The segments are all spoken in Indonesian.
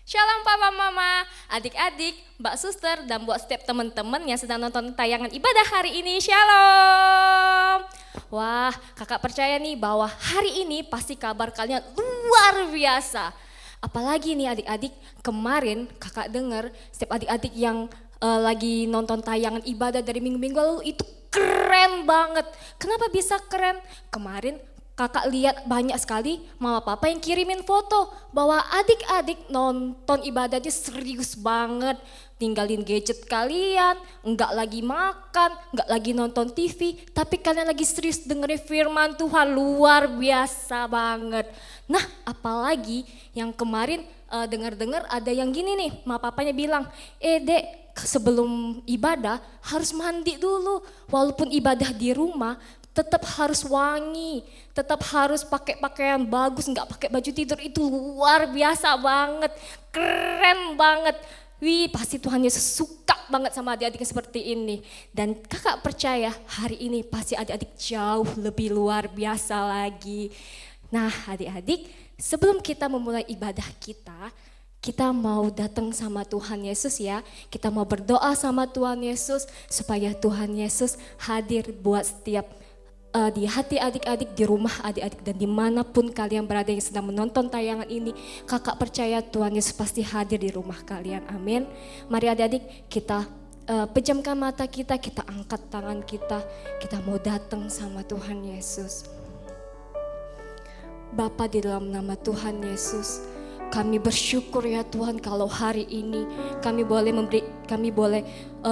Shalom Papa Mama, adik-adik, Mbak Suster, dan buat setiap teman-teman yang sedang nonton tayangan ibadah hari ini, Shalom. Wah, kakak percaya nih bahwa hari ini pasti kabar kalian luar biasa. Apalagi nih adik-adik, kemarin kakak dengar setiap adik-adik yang lagi nonton tayangan ibadah dari minggu-minggu lalu itu keren banget. Kenapa bisa keren? Kemarin kakak lihat banyak sekali mama papa yang kirimin foto bahwa adik-adik nonton ibadahnya serius banget. Tinggalin gadget kalian, enggak lagi makan, enggak lagi nonton TV, tapi kalian lagi serius dengerin firman Tuhan, luar biasa banget. Nah apalagi yang kemarin dengar-dengar ada yang gini nih, mama papanya bilang, dek sebelum ibadah harus mandi dulu, walaupun ibadah di rumah, tetap harus wangi, tetap harus pakai pakaian bagus, nggak pakai baju tidur, itu luar biasa banget, keren banget. Wih, pasti Tuhan Yesus suka banget sama adik-adik seperti ini. Dan kakak percaya hari ini pasti adik-adik jauh lebih luar biasa lagi. Nah adik-adik, sebelum kita memulai ibadah kita mau datang sama Tuhan Yesus ya. Kita mau berdoa sama Tuhan Yesus supaya Tuhan Yesus hadir buat setiap di hati adik-adik, di rumah adik-adik, dan dimanapun kalian berada yang sedang menonton tayangan ini. Kakak percaya Tuhan Yesus pasti hadir di rumah kalian, amin. Mari adik-adik kita pejamkan mata kita angkat tangan kita mau datang sama Tuhan Yesus. Bapa, di dalam nama Tuhan Yesus, kami bersyukur ya Tuhan kalau hari ini kami boleh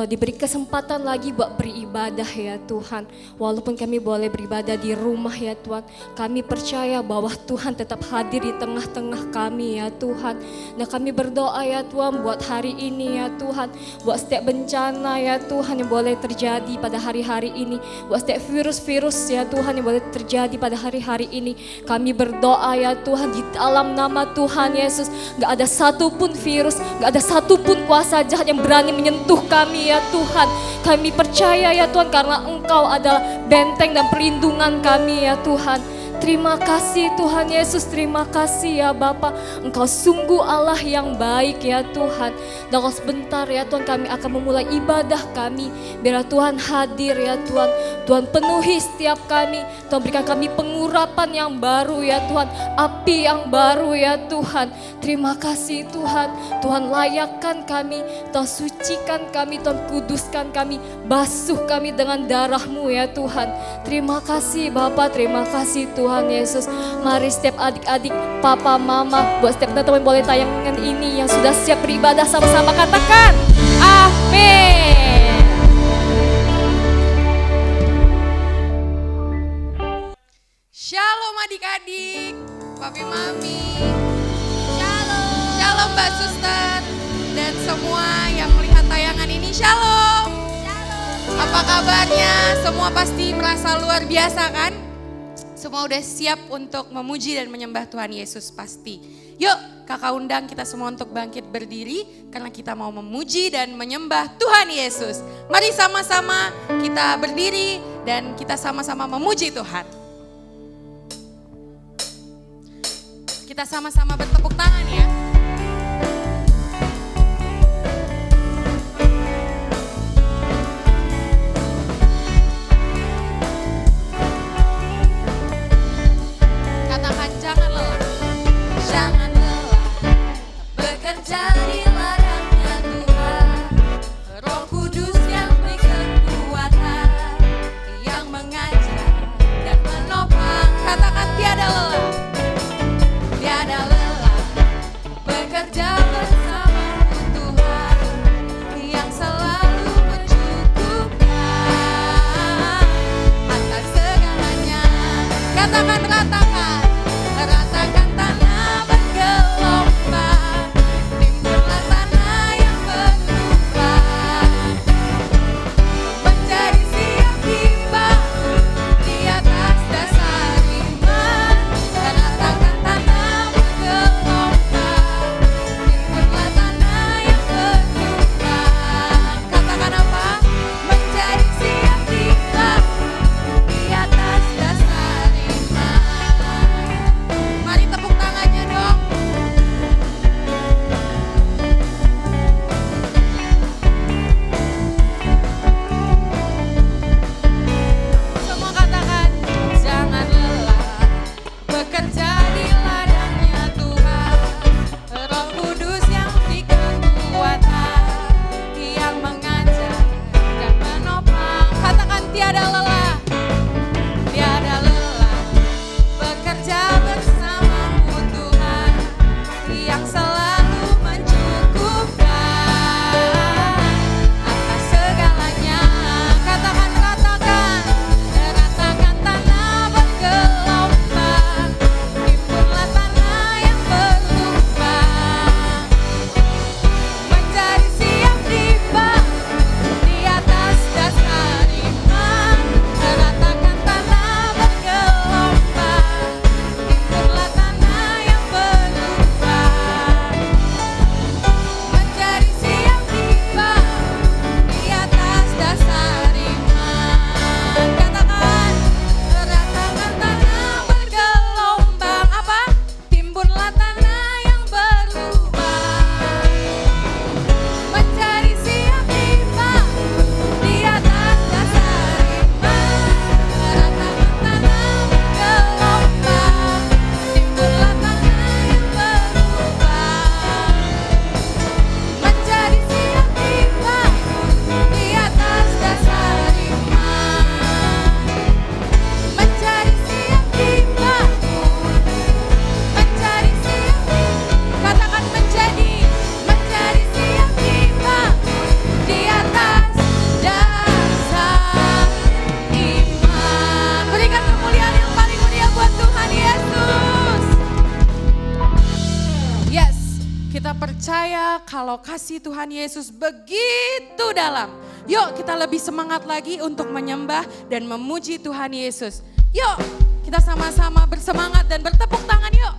diberi kesempatan lagi buat beribadah ya Tuhan. Walaupun kami boleh beribadah di rumah ya Tuhan, kami percaya bahwa Tuhan tetap hadir di tengah-tengah kami ya Tuhan. Dan kami berdoa ya Tuhan buat hari ini ya Tuhan, buat setiap bencana ya Tuhan yang boleh terjadi pada hari-hari ini, buat setiap virus-virus ya Tuhan yang boleh terjadi pada hari-hari ini. Kami berdoa ya Tuhan di dalam nama Tuhan Yesus, gak ada satupun virus, gak ada satupun kuasa jahat yang berani menyentuh kami ya Tuhan. Kami percaya ya Tuhan karena Engkau adalah benteng dan perlindungan kami ya Tuhan. Terima kasih Tuhan Yesus, terima kasih ya Bapa. Engkau sungguh Allah yang baik ya Tuhan. Dan kalau sebentar ya Tuhan kami akan memulai ibadah kami. Biar Tuhan hadir ya Tuhan. Tuhan penuhi setiap kami. Tuhan berikan kami pengurapan yang baru ya Tuhan. Api yang baru ya Tuhan. Terima kasih Tuhan. Tuhan layakkan kami. Tuhan sucikan kami. Tuhan kuduskan kami. Basuh kami dengan darah-Mu ya Tuhan. Terima kasih Bapa, terima kasih Tuhan Yesus. Mari setiap adik-adik, papa, mama, buat setiap teman-teman boleh tayangan ini yang sudah siap beribadah sama-sama katakan amin. Shalom adik-adik, papi mami. Shalom. Shalom Mbak Suster dan semua yang melihat tayangan ini. Shalom. Shalom. Apa kabarnya? Semua pasti merasa luar biasa kan? Semua udah siap untuk memuji dan menyembah Tuhan Yesus pasti. Yuk kakak undang kita semua untuk bangkit berdiri karena kita mau memuji dan menyembah Tuhan Yesus. Mari sama-sama kita berdiri dan kita sama-sama memuji Tuhan. Kita sama-sama bertepuk tangan ya. Katakan jangan lelah. Jangan lelah bekerja di ladangnya Tuhan. Roh Kudus yang beri kekuatan, yang mengajar dan menopang. Katakan tiada lelah. Tiada lelah bekerja bersama Tuhan yang selalu mencukupkan atas segalanya. Katakan ratakan tanah bergelombang, timbul percaya kalau kasih Tuhan Yesus begitu dalam. Yuk kita lebih semangat lagi untuk menyembah dan memuji Tuhan Yesus. Yuk kita sama-sama bersemangat dan bertepuk tangan yuk.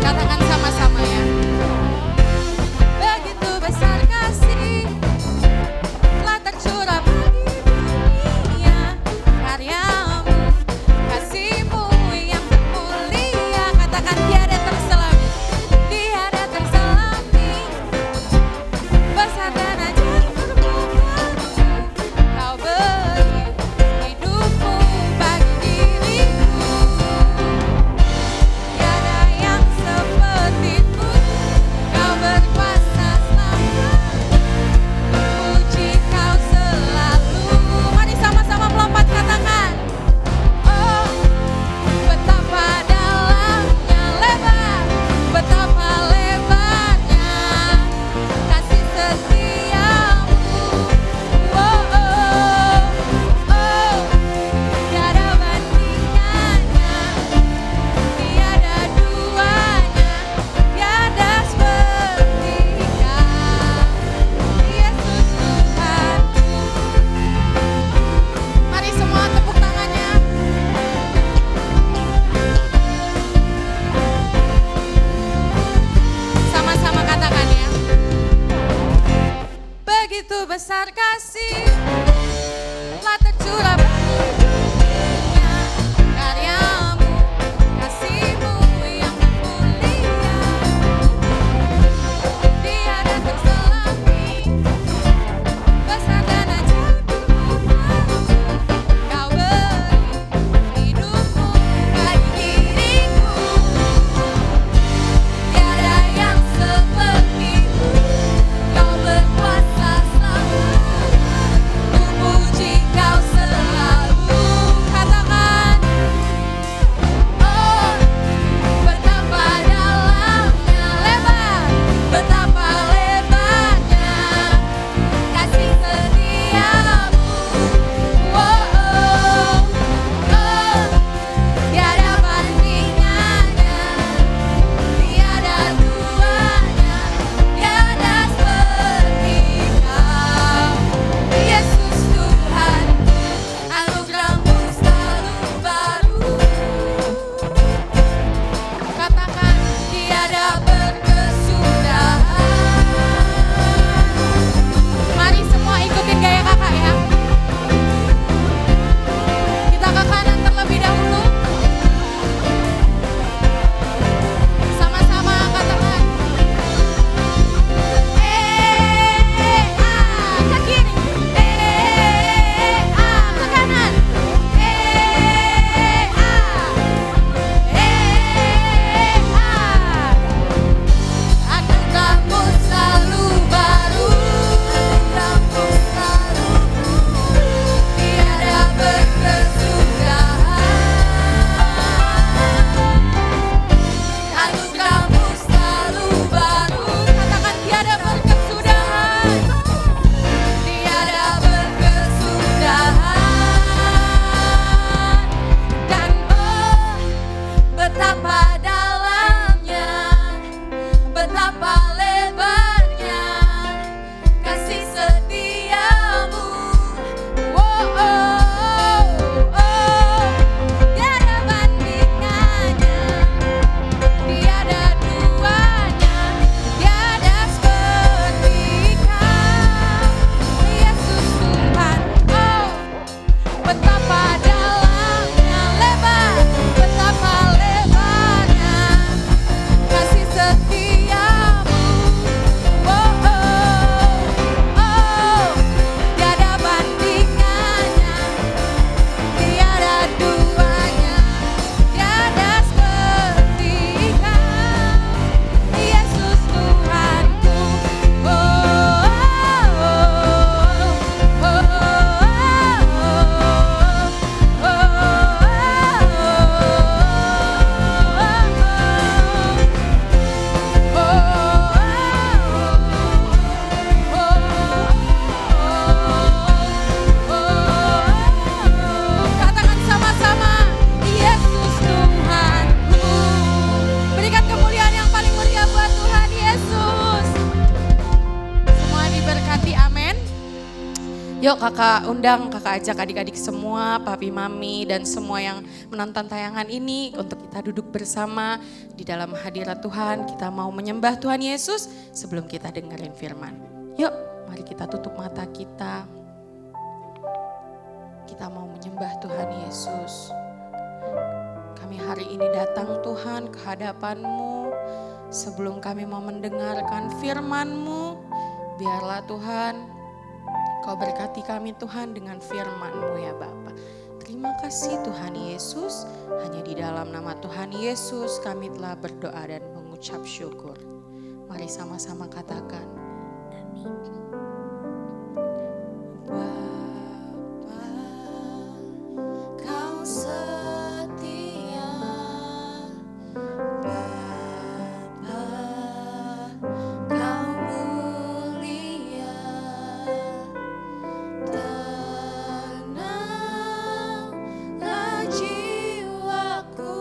Katakan sama-sama ya. Begitu besar kasih Yuk kakak undang, kakak ajak adik-adik semua, papi mami dan semua yang menonton tayangan ini untuk kita duduk bersama di dalam hadirat Tuhan. Kita mau menyembah Tuhan Yesus sebelum kita dengerin firman. Yuk mari kita tutup mata kita. Kita mau menyembah Tuhan Yesus. Kami hari ini datang Tuhan ke hadapan-Mu. Sebelum kami mau mendengarkan firman-Mu, biarlah Tuhan Kau berkati kami Tuhan dengan firman-Mu ya Bapa. Terima kasih Tuhan Yesus, hanya di dalam nama Tuhan Yesus kami telah berdoa dan mengucap syukur. Mari sama-sama katakan. Amin. Bapa, Kau setia. Bapa, Kau mulia. Tenanglah jiwaku,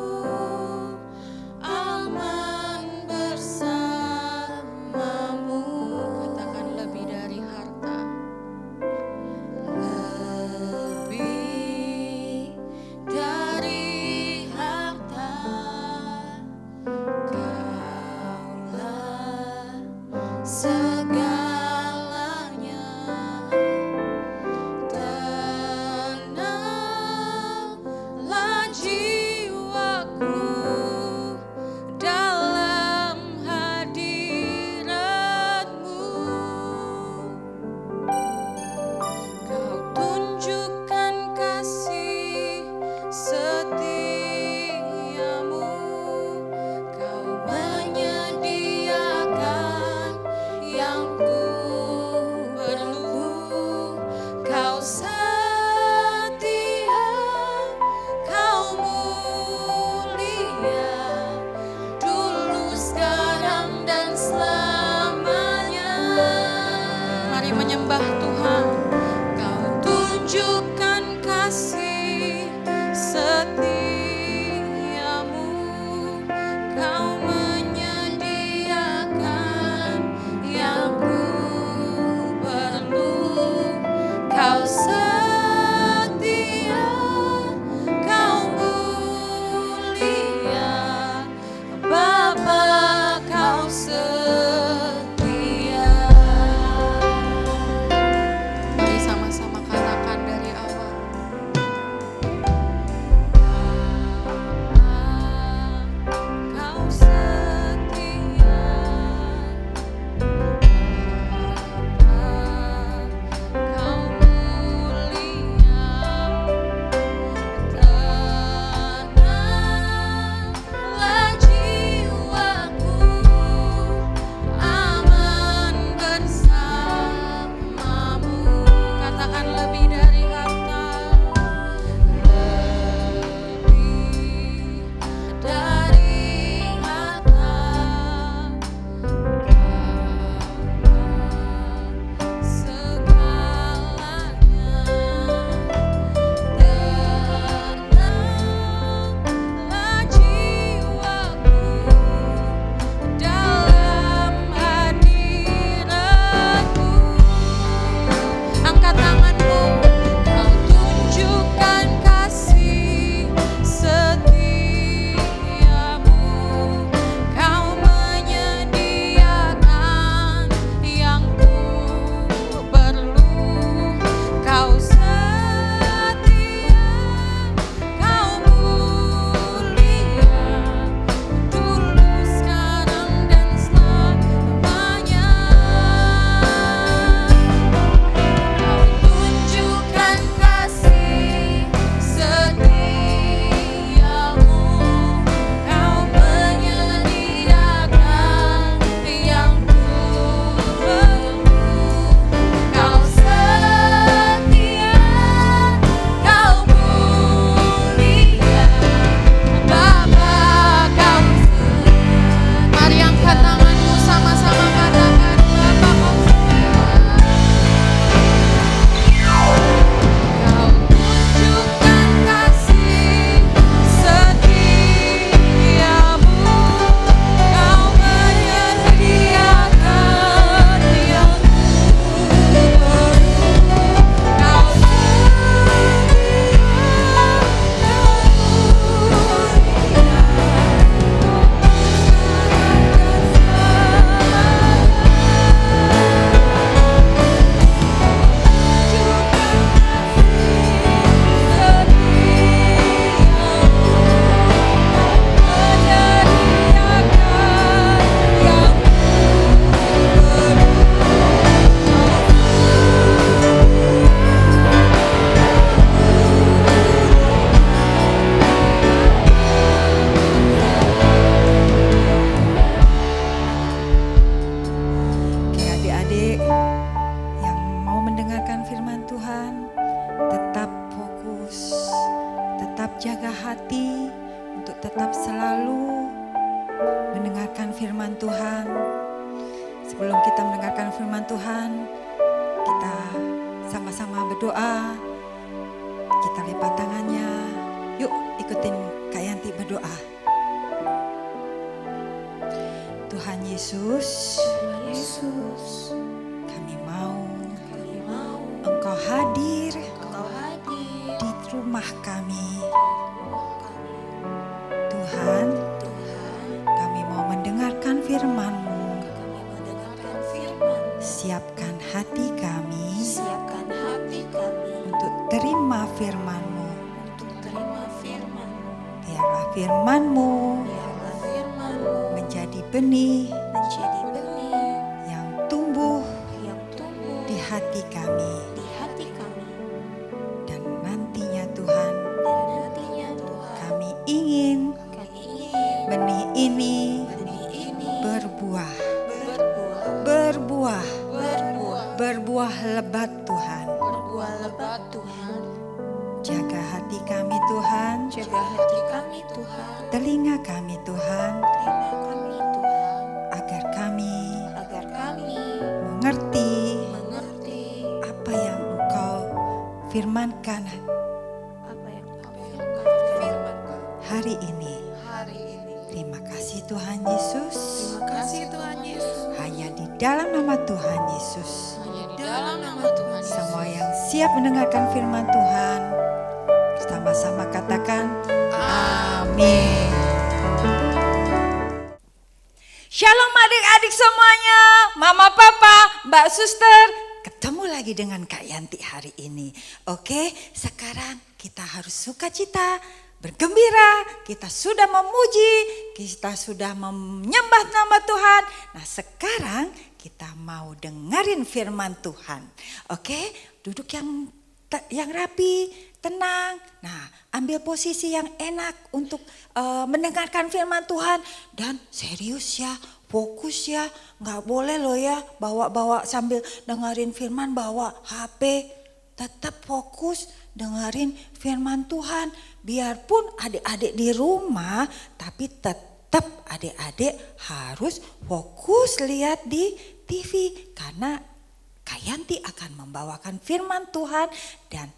aman bersamamu. Katakan lebih dari harta. Lebih dari harta, Kaulah segalanya. Tenanglah jiwaku dalam hadirat-Mu. Kau tunjukkan kasih setiamu. Kau menyediakan yang ku perlu. Kau setia, Kau mulia, dulu, sekarang, dan selamanya. Mari menyembah Tuhan. Kau tunjukkan kasih setiamu. Kau menyediakan yang ku perlu. Kau hati untuk tetap selalu mendengarkan firman Tuhan. Sebelum kita mendengarkan firman Tuhan, kita sama-sama berdoa. Kita lipat tangannya. Yuk ikutin Kak Yanti berdoa. Tuhan Yesus, kami mau Engkau hadir di rumah kami. Tuhan, kami mau mendengarkan firman-Mu. Siapkan hati kami untuk terima firman-Mu. Biarlah firman-Mu menjadi benih yang tumbuh di hati kami. Dan nantinya Tuhan, kami ingin benih ini berbuah lebat Tuhan. Jaga hati kami Tuhan, telinga kami Tuhan, agar kami mengerti apa yang Engkau firmankan hari ini. Terima kasih Tuhan Yesus. Hanya di dalam nama Tuhan Yesus. Semua yang siap mendengarkan firman Tuhan, sama-sama katakan amin. Shalom adik-adik semuanya, mama, papa, mbak, suster. Ketemu lagi dengan Kak Yanti hari ini. Oke, sekarang kita harus sukacita, bergembira. Kita sudah memuji, kita sudah menyembah nama Tuhan. Nah sekarang kita mau dengerin firman Tuhan. Oke, duduk yang rapi, tenang. Nah, ambil posisi yang enak untuk mendengarkan firman Tuhan. Dan serius ya, fokus ya. Nggak boleh loh ya bawa-bawa sambil dengerin firman, bawa HP. Tetap fokus dengerin firman Tuhan. Biarpun adik-adik di rumah, tapi tetap adik-adik harus fokus lihat di TV. Karena Kak Yanti akan membawakan firman Tuhan. Dan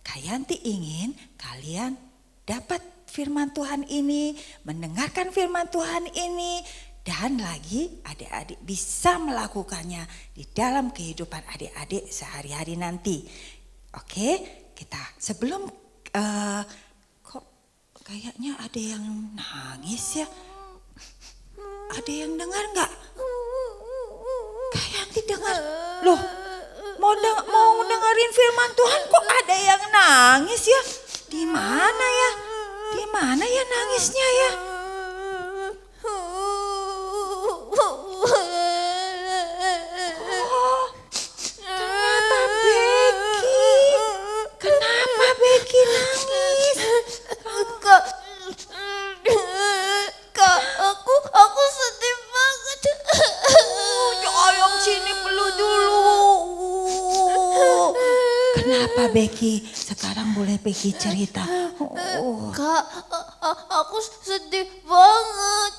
Kak Yanti ingin kalian dapat firman Tuhan ini, mendengarkan firman Tuhan ini, dan lagi adik-adik bisa melakukannya di dalam kehidupan adik-adik sehari-hari nanti. Oke, kita sebelum kok kayaknya ada yang nangis ya? Ada yang dengar nggak? Kak Yanti dengar? Loh, mau dengerin firman Tuhan kok ada yang nangis ya? Di mana ya? Di mana ya nangisnya ya? Oh, ternyata Becky. Kenapa Becky nangis? Kak, aku sedih banget. Ayo sini peluk dulu. Kenapa Becky? Sekarang boleh Becky cerita. Kak, aku sedih banget.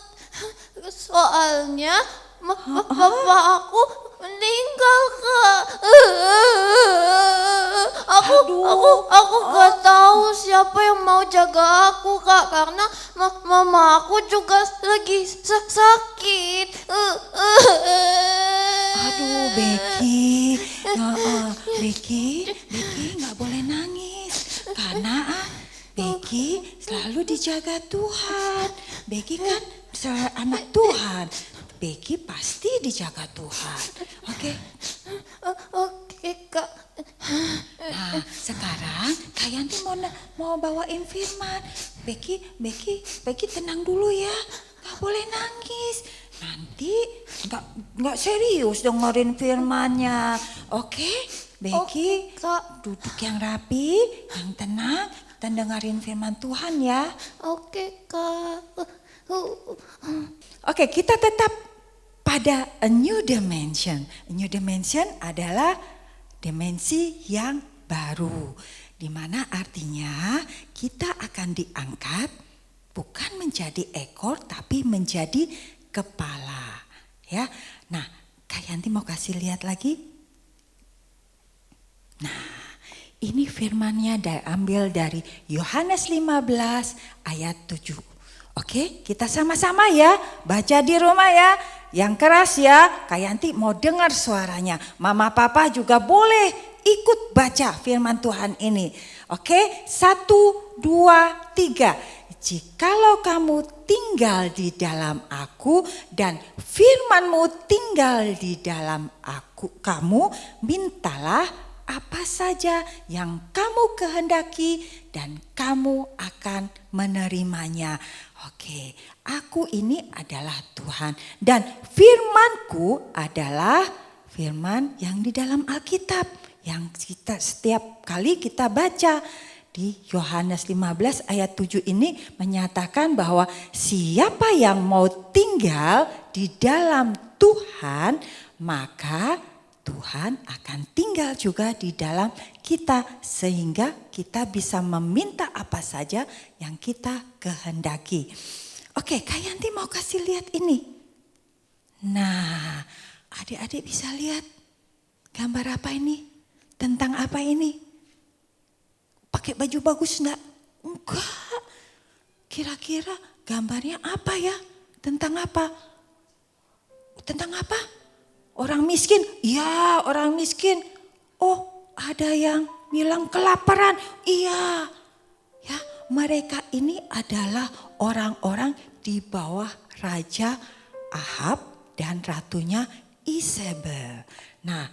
Soalnya bapak aku meninggal, Kak. Aku gak tahu siapa yang mau jaga aku, Kak, karena mama aku juga lagi sakit. Aduh Becky, Becky nggak boleh nangis karena Becky selalu dijaga Tuhan. Becky kan anak Tuhan. Becky pasti dijaga Tuhan. Oke? Oke, Kak. Nah, sekarang Kak Yanti mau bawain firman. Becky tenang dulu ya. Gak boleh nangis. Nanti nggak serius dengerin firmannya. Oke? Becky, Kak. duduk yang rapi, yang tenang, dan dengerin firman Tuhan ya. Oke, Kak. Oke, kita tetap pada a new dimension. A new dimension adalah dimensi yang baru. di mana artinya kita akan diangkat bukan menjadi ekor tapi menjadi kepala. Ya, nah Kak Yanti mau kasih lihat lagi. Nah, ini firman-Nya diambil dari Yohanes 15 ayat 7. Oke, kita sama-sama ya, baca di rumah ya. Yang keras ya, Kak Yanti mau dengar suaranya. Mama papa juga boleh ikut baca firman Tuhan ini. Oke, 1, 2, 3. Jikalau kamu tinggal di dalam aku dan firman-Mu tinggal di dalam kamu, mintalah apa saja yang kamu kehendaki dan kamu akan menerimanya. Oke, aku ini adalah Tuhan dan firman-Ku adalah firman yang di dalam Alkitab yang kita setiap kali kita baca. Di Yohanes 15 ayat 7 ini menyatakan bahwa siapa yang mau tinggal di dalam Tuhan, maka Tuhan akan tinggal juga di dalam kita sehingga kita bisa meminta apa saja yang kita kehendaki. Oke, Kak Yanti mau kasih lihat ini. Nah, adik-adik bisa lihat gambar apa ini? Tentang apa ini? Pakai baju bagus enggak? Enggak. Kira-kira gambarnya apa ya? Tentang apa? Tentang apa? Orang miskin? Iya, orang miskin. Oh, ada yang bilang kelaparan. Iya. Ya, mereka ini adalah orang-orang di bawah Raja Ahab dan ratunya Isabel. Nah,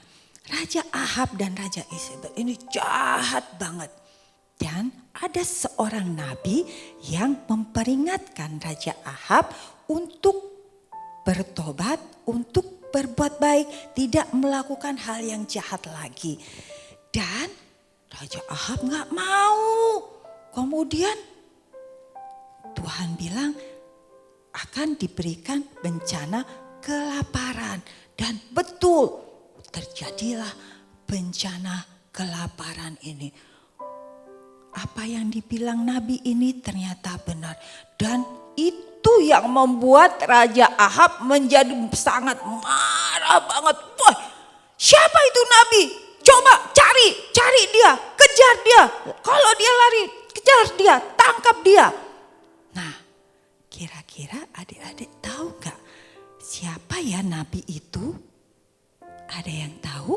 Raja Ahab dan Raja Isabel ini jahat banget. Dan ada seorang nabi yang memperingatkan Raja Ahab untuk bertobat, untuk berbuat baik, tidak melakukan hal yang jahat lagi. Dan Raja Ahab gak mau. Kemudian Tuhan bilang akan diberikan bencana kelaparan. Dan betul terjadilah bencana kelaparan ini. Apa yang dibilang nabi ini ternyata benar. Dan itu yang membuat Raja Ahab menjadi sangat marah banget. Wah, siapa itu nabi? Coba cari dia, kejar dia. Kalau dia lari, kejar dia, tangkap dia. Nah, kira-kira adik-adik tahu gak siapa ya nabi itu? Ada yang tahu?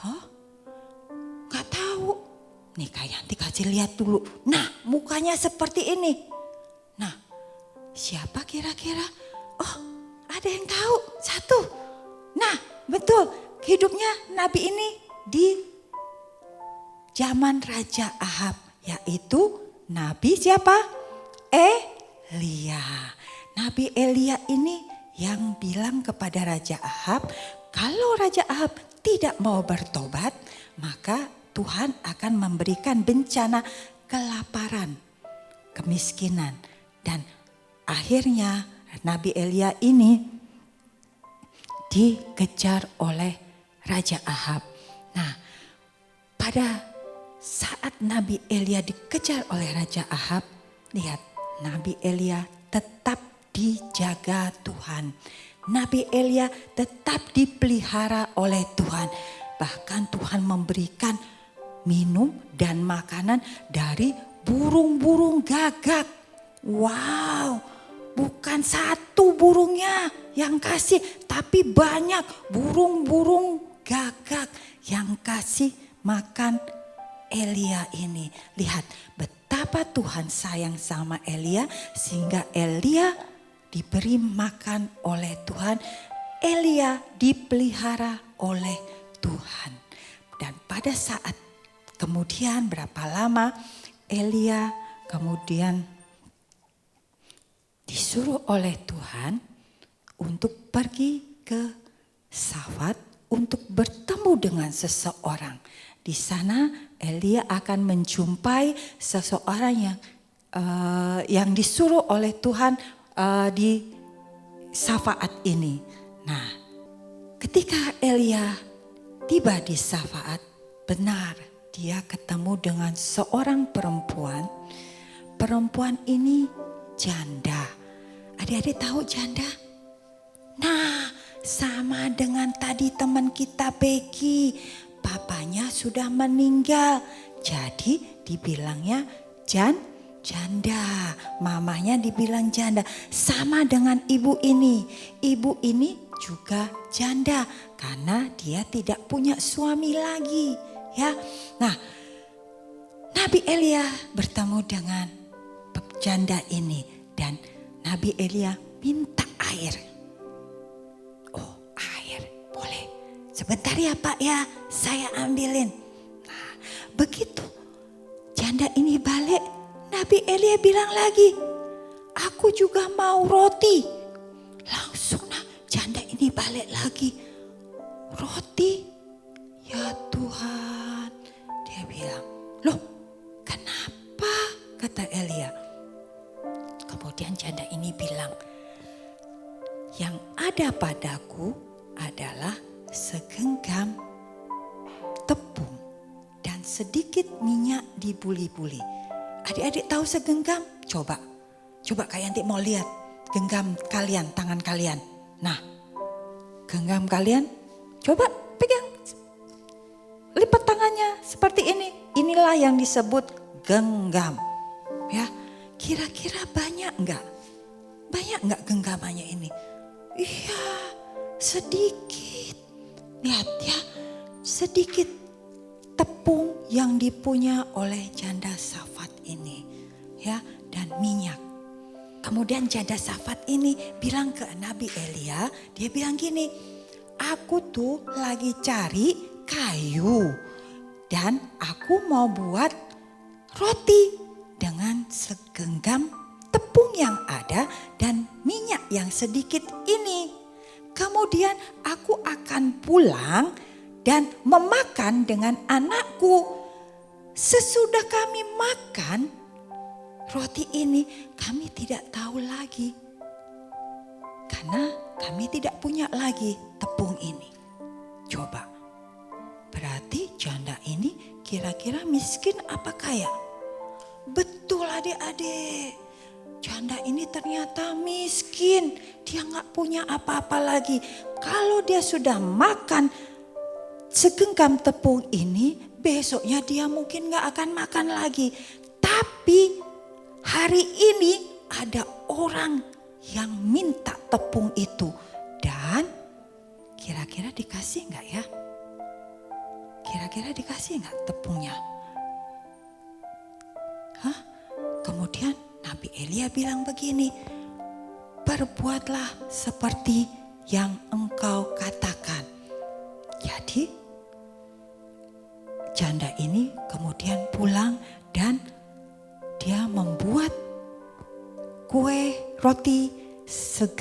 Hah? Gak tahu. Nih Kak Yanti kasih lihat dulu. Nah, mukanya seperti ini. Nah, siapa kira-kira? Oh, ada yang tahu? Satu. Nah, betul. Hidupnya nabi ini di zaman Raja Ahab. Yaitu nabi siapa? Elia. Nabi Elia ini yang bilang kepada Raja Ahab, kalau Raja Ahab tidak mau bertobat, maka Tuhan akan memberikan bencana kelaparan, kemiskinan. Dan akhirnya Nabi Elia ini dikejar oleh Raja Ahab. Nah, pada saat Nabi Elia dikejar oleh Raja Ahab, lihat Nabi Elia tetap dijaga Tuhan. Nabi Elia tetap dipelihara oleh Tuhan. Bahkan Tuhan memberikan minum dan makanan dari burung-burung gagak. Wow, bukan satu burungnya yang kasih, tapi banyak burung-burung gagak yang kasih makan Elia ini. Lihat betapa Tuhan sayang sama Elia sehingga Elia diberi makan oleh Tuhan. Elia dipelihara oleh Tuhan. Dan pada saat kemudian berapa lama Elia kemudian disuruh oleh Tuhan untuk pergi ke Safat untuk bertemu dengan seseorang. Di sana Elia akan menjumpai seseorang yang disuruh oleh Tuhan di Safaat ini. Nah, ketika Elia tiba di Safaat, benar dia ketemu dengan seorang perempuan. Perempuan ini janda. Adik-adik tahu janda? Nah, sama dengan tadi teman kita Peggy. Papanya sudah meninggal. Jadi dibilangnya janda. Mamanya dibilang janda. Sama dengan ibu ini. Ibu ini juga janda karena dia tidak punya suami lagi, ya. Nah, Nabi Elia bertemu dengan janda ini dan Nabi Elia minta air. Oh, air, boleh. Sebentar ya Pak ya, saya ambilin. Nah, begitu janda ini balik, Nabi Elia bilang lagi, aku juga mau roti. Langsung janda ini balik lagi, roti. Ya Tuhan, dia bilang, loh kenapa? Kata Elia. Kemudian janda ini bilang, yang ada padaku adalah segenggam tepung dan sedikit minyak di buli-buli. Adik-adik tahu segenggam? Coba Kak Yanti mau lihat genggam kalian, tangan kalian. Nah, genggam kalian, coba pegang, lipat tangannya seperti ini. Inilah yang disebut genggam. Ya, kira-kira banyak enggak? Banyak enggak genggamannya ini? Iya, sedikit. Lihat ya, sedikit tepung yang dipunya oleh janda Safat ini, ya, dan minyak. Kemudian janda Safat ini bilang ke Nabi Elia, dia bilang gini, aku tuh lagi cari kayu dan aku mau buat roti dengan segenggam tepung yang ada dan minyak yang sedikit ini. Kemudian aku akan pulang dan memakan dengan anakku. Sesudah kami makan roti ini, kami tidak tahu lagi. Karena kami tidak punya lagi tepung ini. Coba, berarti janda ini kira-kira miskin apa kaya? Betul adik-adik, janda ini ternyata miskin. Dia gak punya apa-apa lagi. Kalau dia sudah makan segenggam tepung ini, besoknya dia mungkin gak akan makan lagi. Tapi hari ini ada orang yang minta tepung itu. Dan kira-kira dikasih gak ya? Kira-kira dikasih gak tepungnya? Hah? Kemudian Nabi Elia bilang begini, berbuatlah seperti yang engkau katakan. Jadi janda ini kemudian pulang dan dia membuat kue roti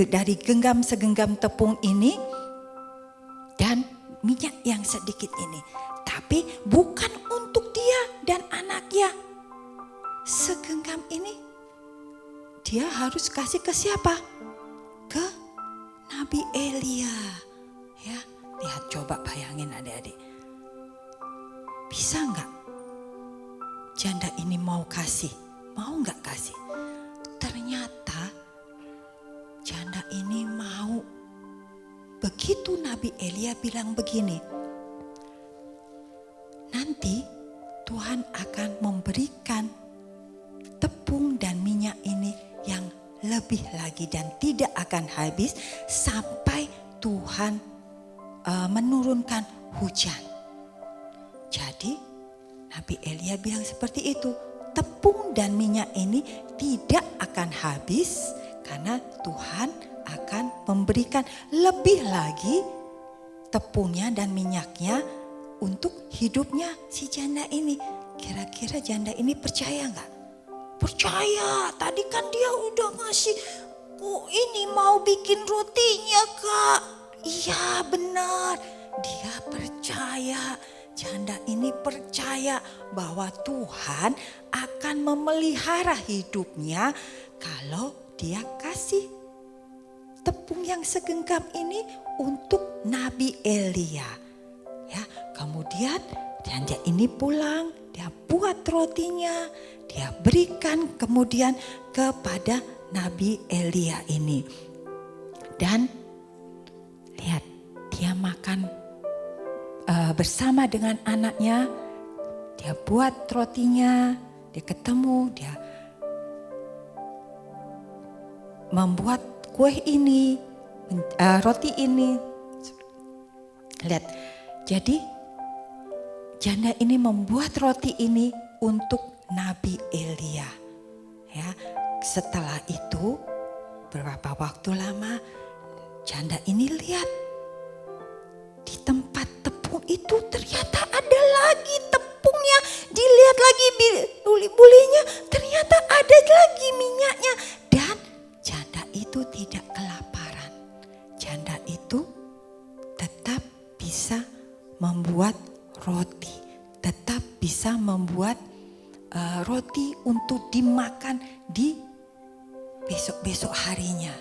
dari genggam segenggam tepung ini dan minyak yang sedikit ini. Tapi bukan untuk dia dan anaknya. Segenggam ini dia harus kasih ke siapa? Ke Nabi Elia. Ya, lihat coba bayangin adik-adik. Bisa enggak janda ini mau kasih? Mau enggak kasih? Ternyata janda ini mau. Begitu Nabi Elia bilang begini, nanti Tuhan akan memberikan tepung dan minyak ini yang lebih lagi dan tidak akan habis sampai Tuhan menurunkan hujan. Jadi Nabi Elia bilang seperti itu, tepung dan minyak ini tidak akan habis karena Tuhan akan memberikan lebih lagi tepungnya dan minyaknya untuk hidupnya si janda ini. Kira-kira janda ini percaya enggak? Percaya, tadi kan dia udah ngasih, ini mau bikin rotinya Kak. Iya benar, dia percaya, janda ini percaya bahwa Tuhan akan memelihara hidupnya kalau dia kasih tepung yang segenggam ini untuk Nabi Elia. Ya, kemudian janda ini pulang, dia buat rotinya, dia berikan kemudian kepada Nabi Elia ini. Dan lihat, dia makan bersama dengan anaknya, dia buat rotinya, dia ketemu, dia membuat kue ini, roti ini. Lihat, jadi janda ini membuat roti ini untuk Nabi Elia. Ya, setelah itu beberapa waktu lama janda ini lihat di tempat tepung itu ternyata ada lagi tepungnya. Dilihat lagi buli-bulinya, ternyata ada lagi minyaknya. Dan janda itu tidak kelaparan. Janda itu tetap bisa membuat roti. Tetap bisa membuat roti untuk dimakan di besok-besok harinya.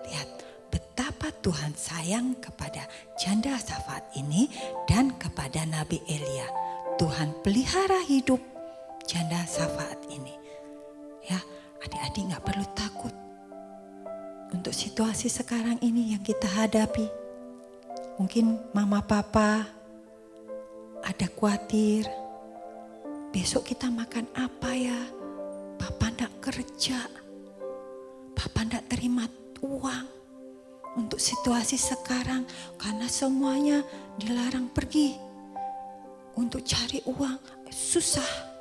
Lihat betapa Tuhan sayang kepada janda Safat ini dan kepada Nabi Elia. Tuhan pelihara hidup janda Safat ini. Ya, adik-adik gak perlu takut untuk situasi sekarang ini yang kita hadapi. Mungkin mama papa ada khawatir, besok kita makan apa ya? Papa gak kerja, papa gak terima uang untuk situasi sekarang karena semuanya dilarang pergi untuk cari uang, susah.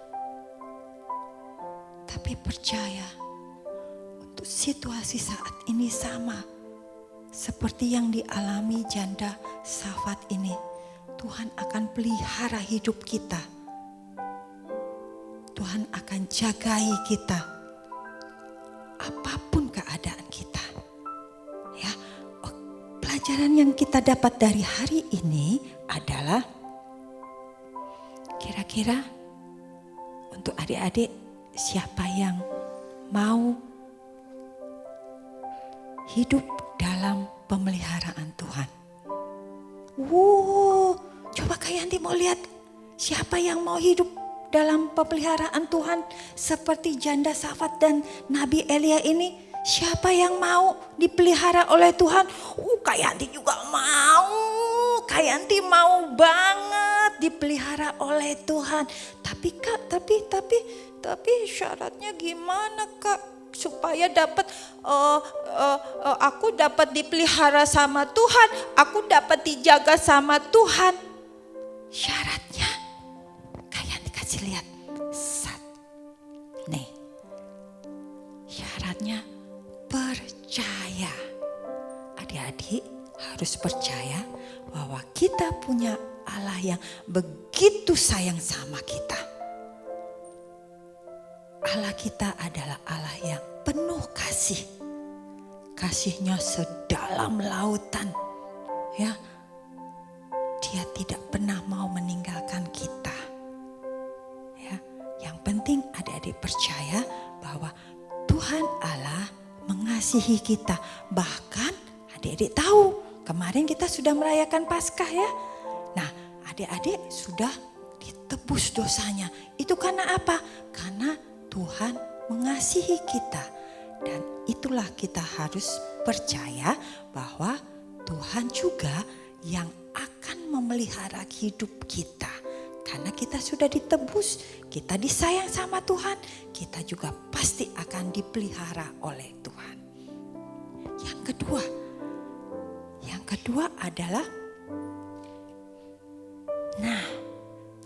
Tapi percaya, untuk situasi saat ini sama seperti yang dialami janda Safat ini. Tuhan akan pelihara hidup kita. Tuhan akan jagai kita apapun keadaan kita. Ya, pelajaran yang kita dapat dari hari ini adalah kira-kira untuk adik-adik siapa yang mau hidup dalam pemeliharaan Tuhan. Coba Kak Yanti mau lihat siapa yang mau hidup dalam pemeliharaan Tuhan seperti janda Safat dan Nabi Elia ini. Siapa yang mau dipelihara oleh Tuhan? Kak Yanti juga mau. Kak Yanti mau banget dipelihara oleh Tuhan. Tapi Kak, tapi syaratnya gimana Kak? Supaya dapat aku dapat dipelihara sama Tuhan, aku dapat dijaga sama Tuhan. Syaratnya kayak dikasih lihat. Nih. Syaratnya percaya. Adik-adik harus percaya bahwa kita punya Allah yang begitu sayang sama kita. Allah kita adalah Allah yang penuh kasih. Kasihnya sedalam lautan. Ya. Dia tidak pernah mau meninggalkan kita. Ya. Yang penting adik-adik percaya bahwa Tuhan Allah mengasihi kita. Bahkan adik-adik tahu kemarin kita sudah merayakan Paskah ya. Nah, adik-adik sudah ditebus dosanya. Itu karena apa? Karena Tuhan mengasihi kita. Dan itulah kita harus percaya bahwa Tuhan juga yang akan memelihara hidup kita. Karena kita sudah ditebus, kita disayang sama Tuhan, kita juga pasti akan dipelihara oleh Tuhan. Yang kedua adalah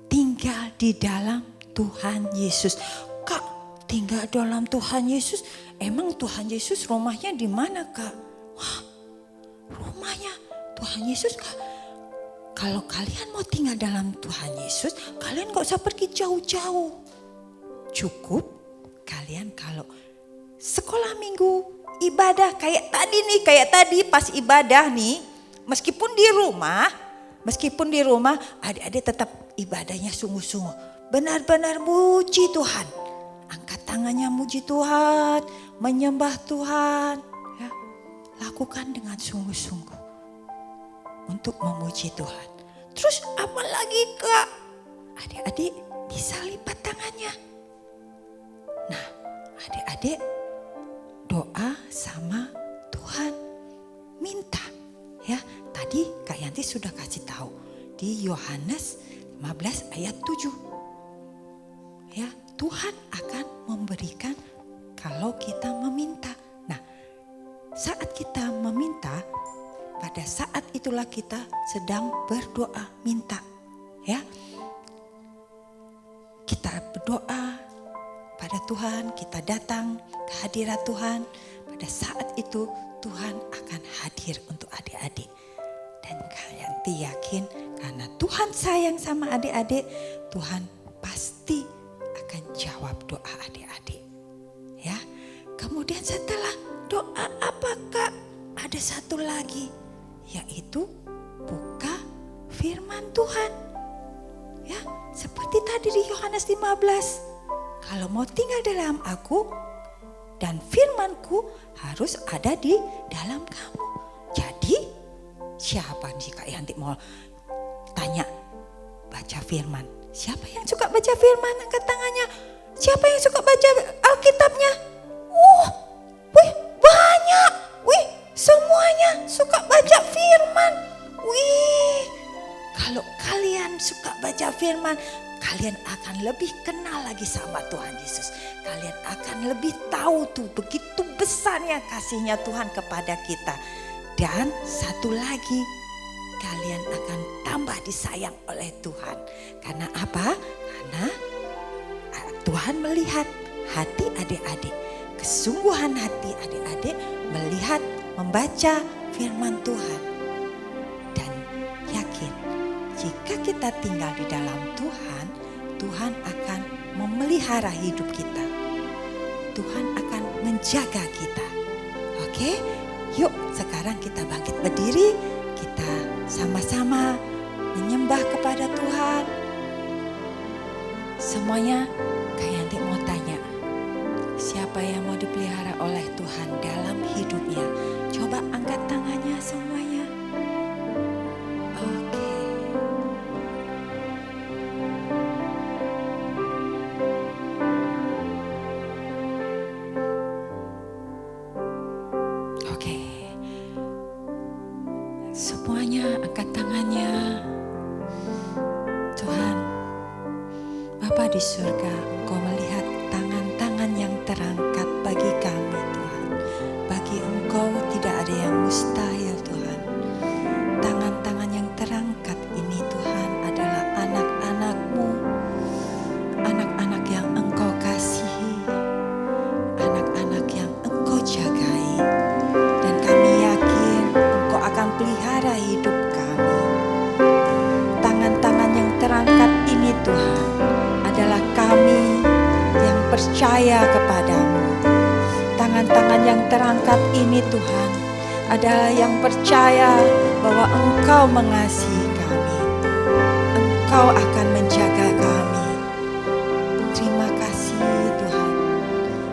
tinggal di dalam Tuhan Yesus. Kak, tinggal dalam Tuhan Yesus, emang Tuhan Yesus rumahnya di mana Kak? Wah, rumahnya Tuhan Yesus Kak. Kalau kalian mau tinggal dalam Tuhan Yesus, kalian gak usah pergi jauh-jauh. Cukup kalian kalau sekolah minggu, ibadah kayak tadi pas ibadah nih, meskipun di rumah adik-adik tetap ibadahnya sungguh-sungguh. Benar-benar muji Tuhan. Angkat tangannya muji Tuhan, menyembah Tuhan. Ya, lakukan dengan sungguh-sungguh untuk memuji Tuhan. Terus apa lagi Kak? adik-adik bisa lipat tangannya. Nah, adik-adik doa sama Tuhan, minta. Ya, tadi Kak Yanti sudah kasih tahu di Yohanes 15 ayat 7. Ya, Tuhan akan memberikan kalau kita meminta. Nah, saat kita meminta, pada saat itulah kita sedang berdoa minta. Ya, kita berdoa pada Tuhan, kita datang ke hadirat Tuhan. Pada saat itu Tuhan akan hadir untuk adik-adik. Dan Kak Yanti yakin karena Tuhan sayang sama adik-adik, Tuhan pasti akan jawab doa adik-adik. Ya, kemudian setelah doa apa Kak? Ada satu lagi, yaitu buka firman Tuhan. Ya, seperti tadi di Yohanes 15. Kalau mau tinggal dalam aku dan firmanku harus ada di dalam kamu. Jadi siapa nih Kak Yanti mau tanya baca firman? Siapa yang suka baca firman? Angkat tangannya. Siapa yang suka baca Alkitabnya? Wih, banyak. Wih, semuanya suka baca firman. Wih, kalau kalian suka baca firman, kalian akan lebih kenal lagi sama Tuhan Yesus. Kalian akan lebih tahu tuh begitu besarnya kasihnya Tuhan kepada kita. Dan satu lagi, kalian akan tambah disayang oleh Tuhan. Karena apa? Karena Tuhan melihat hati adik-adik. Kesungguhan hati adik-adik melihat, membaca firman Tuhan. Dan yakin jika kita tinggal di dalam Tuhan, Tuhan akan memelihara hidup kita. Tuhan akan menjaga kita. Oke, yuk sekarang kita bangkit berdiri. Kita sama-sama menyembah kepada Tuhan. Semuanya Kak Yanti mau tanya, siapa yang mau dipelihara oleh Tuhan dalam hidupnya? Coba angkat tangannya semuanya. Oke. Oke. Semuanya angkat tangannya. Tuhan, Bapa di surga, Engkau melihat tangan-tangan yang terangkat bagi kami Tuhan. Bagi Engkau tidak ada yang mustahil Tuhan. Tangan-tangan yang terangkat ini Tuhan adalah anak-anak-Mu. Anak-anak yang Engkau kasihi. Anak-anak yang Engkau jagai. Dan kami yakin Engkau akan pelihara hidup kami. Tangan-tangan yang terangkat ini Tuhan adalah kami yang percaya kepadamu. Tangan-tangan yang terangkat ini Tuhan adalah yang percaya bahwa Engkau mengasihi kami. Engkau akan menjaga kami. Terima kasih Tuhan.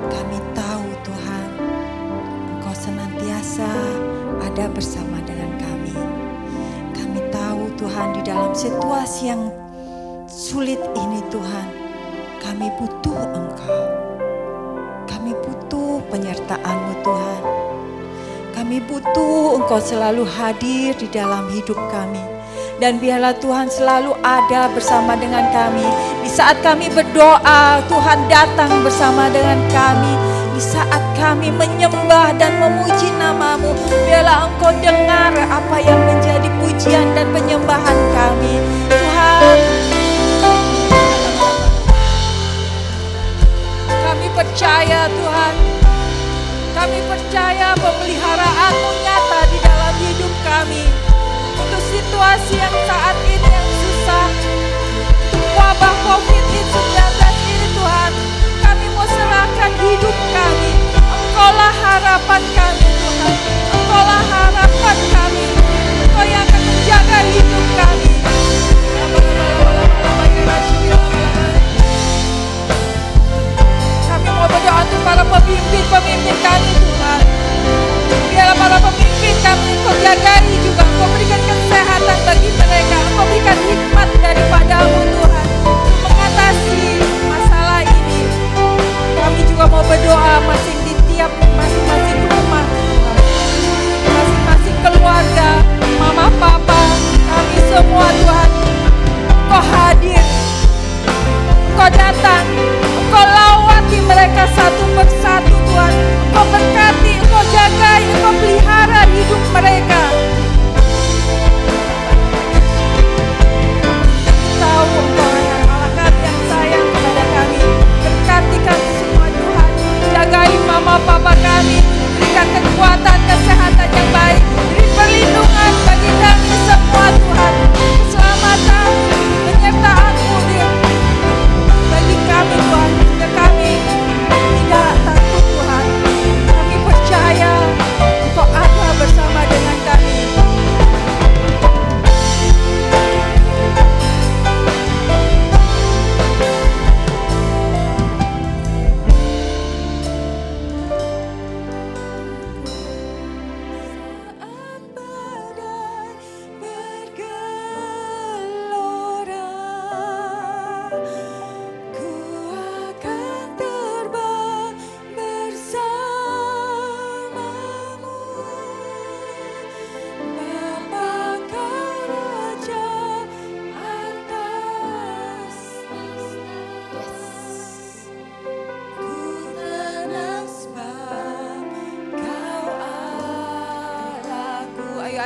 Kami tahu Tuhan, Engkau senantiasa ada bersama dengan kami. Kami tahu Tuhan di dalam situasi yang sulit ini Tuhan, kami butuh Engkau. Kami butuh penyertaan-Mu Tuhan. Kami butuh Engkau selalu hadir di dalam hidup kami. Dan biarlah Tuhan selalu ada bersama dengan kami. Di saat kami berdoa, Tuhan datang bersama dengan kami. Di saat kami menyembah dan memuji nama-Mu, biarlah Engkau dengar apa yang menjadi pujian dan penyembahan kami. Tuhan, kami percaya Tuhan, kami percaya pemeliharaan-Mu nyata di dalam hidup kami. Untuk situasi yang saat ini yang susah, wabah COVID-19 ini Tuhan, kami mau serahkan hidup kami. Engkaulah harapan kami Tuhan, Engkaulah harapan kami. Engkau yang akan menjaga hidup kami. Kami mau berdoa untuk para pemimpin kami Tuhan. Biarlah para pemimpin kami Engkau jagai juga, Engkau berikan kesehatan bagi mereka, Engkau berikan hikmat daripada-Mu Tuhan.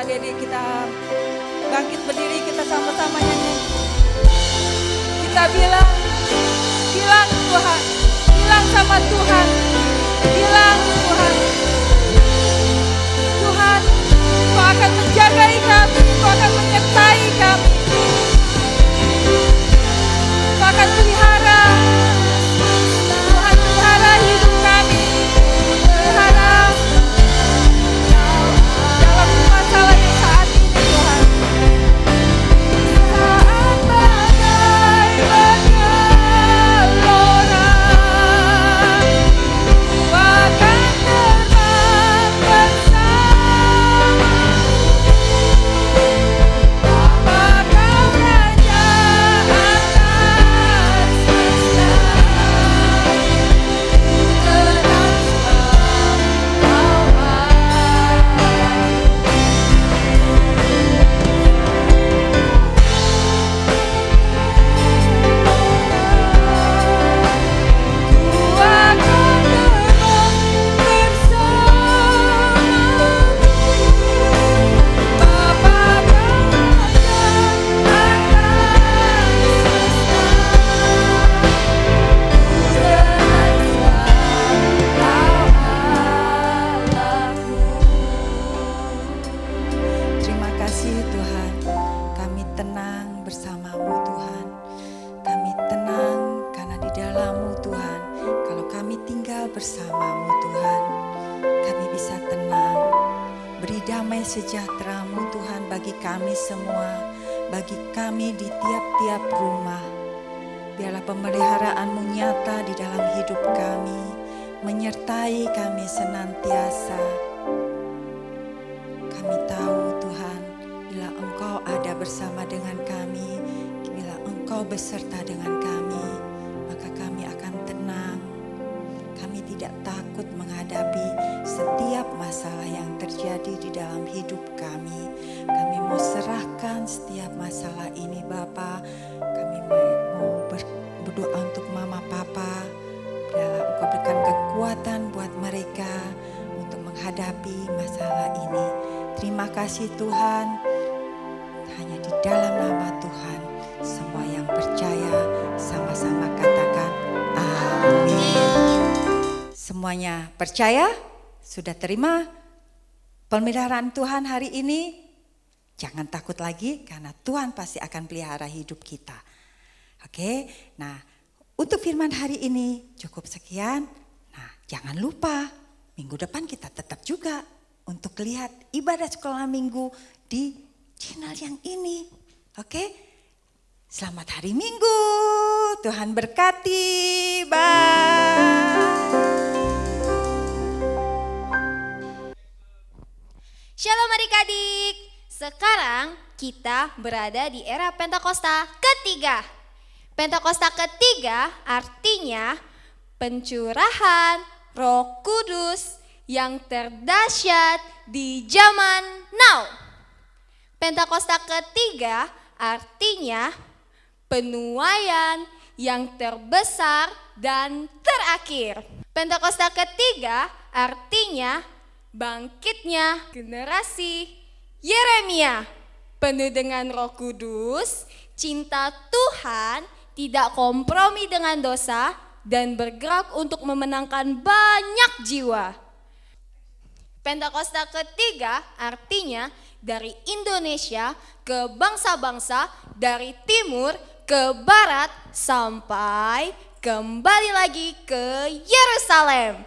adik-adik kita bangkit berdiri, kita sama-sama nyanyi. Kita bilang Tuhan, bilang sama Tuhan, bilang Tuhan, Tuhan, Kau akan menjagai kami, Kau akan menyertai kami, Kau akan pelihara, Tuhan pelihara hidup kami, pelihara dalam masalah yang saat ini Tuhan. Saat badai bergelora, Ku akan terbang bersama. Bapa Kau Raja atas semesta, tenang sebab Kau Ku akan terbang bersama. Bapa Kau Raja atas semesta, tenang sebab Kau Allahku. Terima kasih Tuhan, kami tenang bersama-Mu Tuhan. Kami tenang karena di dalam-Mu Tuhan. Kalau kami tinggal bersama-Mu Tuhan, kami bisa tenang. Beri damai sejahtera-Mu Tuhan bagi kami semua, bagi kami di tiap-tiap rumah. Biarlah pemeliharaan-Mu nyata di dalam hidup kami, menyertai kami senantiasa. Kami tahu Tuhan, bila Engkau ada bersama dengan kami, bila Engkau beserta dengan kami, maka kami akan tenang. Kami tidak takut menghadapi setiap masalah yang terjadi di dalam hidup kami. Kami mau serahkan setiap masalah ini Bapa. Kami mau berdoa untuk Mama Papa. Biarlah Engkau berikan kekuatan buat mereka untuk menghadapi masalah ini. Terima kasih Tuhan. Hanya di dalam nama Tuhan, semua yang percaya sama-sama katakan amin. Semuanya percaya? Sudah terima pemeliharaan Tuhan hari ini? Jangan takut lagi karena Tuhan pasti akan pelihara hidup kita. Oke, nah untuk firman hari ini cukup sekian. Nah jangan lupa minggu depan kita tetap juga untuk lihat ibadah sekolah minggu di channel yang ini. Oke, selamat hari Minggu. Tuhan berkati. Bye. Shalom adik-adik. Sekarang kita berada di era Pentakosta ketiga. Pentakosta ketiga artinya pencurahan Roh Kudus yang terdahsyat di zaman now. Pentakosta ketiga artinya penuaian yang terbesar dan terakhir. Pentakosta ketiga artinya bangkitnya generasi Yeremia penuh dengan Roh Kudus, cinta Tuhan, tidak kompromi dengan dosa dan bergerak untuk memenangkan banyak jiwa. Pentakosta ketiga artinya dari Indonesia ke bangsa-bangsa, dari timur ke barat sampai kembali lagi ke Yerusalem.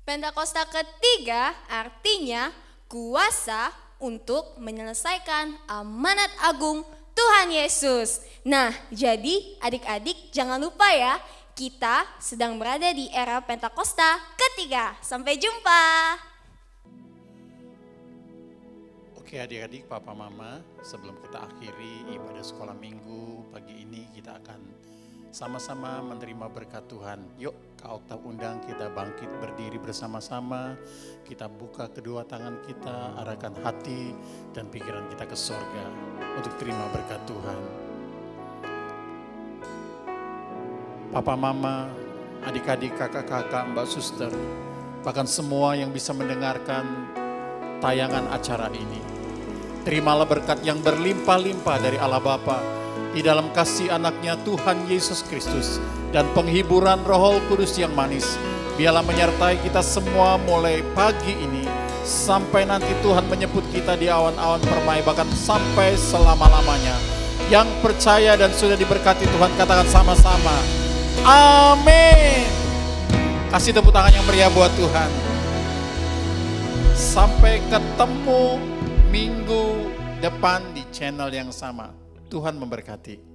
Pentakosta ketiga artinya kuasa untuk menyelesaikan amanat agung Tuhan Yesus. Nah, jadi adik-adik jangan lupa ya, kita sedang berada di era Pentakosta ketiga. Sampai jumpa. Oke adik-adik, papa mama, sebelum kita akhiri ibadah sekolah minggu pagi ini, kita akan sama-sama menerima berkat Tuhan. Yuk, Kak Oktav undang kita bangkit berdiri bersama-sama. Kita buka kedua tangan kita, arahkan hati dan pikiran kita ke sorga untuk terima berkat Tuhan. Papa mama, adik-adik, kakak-kakak, mbak suster, bahkan semua yang bisa mendengarkan tayangan acara ini. Terimalah berkat yang berlimpah-limpah dari Allah Bapa di dalam kasih anaknya Tuhan Yesus Kristus dan penghiburan Roh Kudus yang manis. Biarlah menyertai kita semua mulai pagi ini sampai nanti Tuhan menyebut kita di awan-awan permai, bahkan sampai selama-lamanya. Yang percaya dan sudah diberkati Tuhan katakan sama-sama, amin. Kasih tepuk tangan yang meriah buat Tuhan. Sampai ketemu minggu depan di channel yang sama. Tuhan memberkati.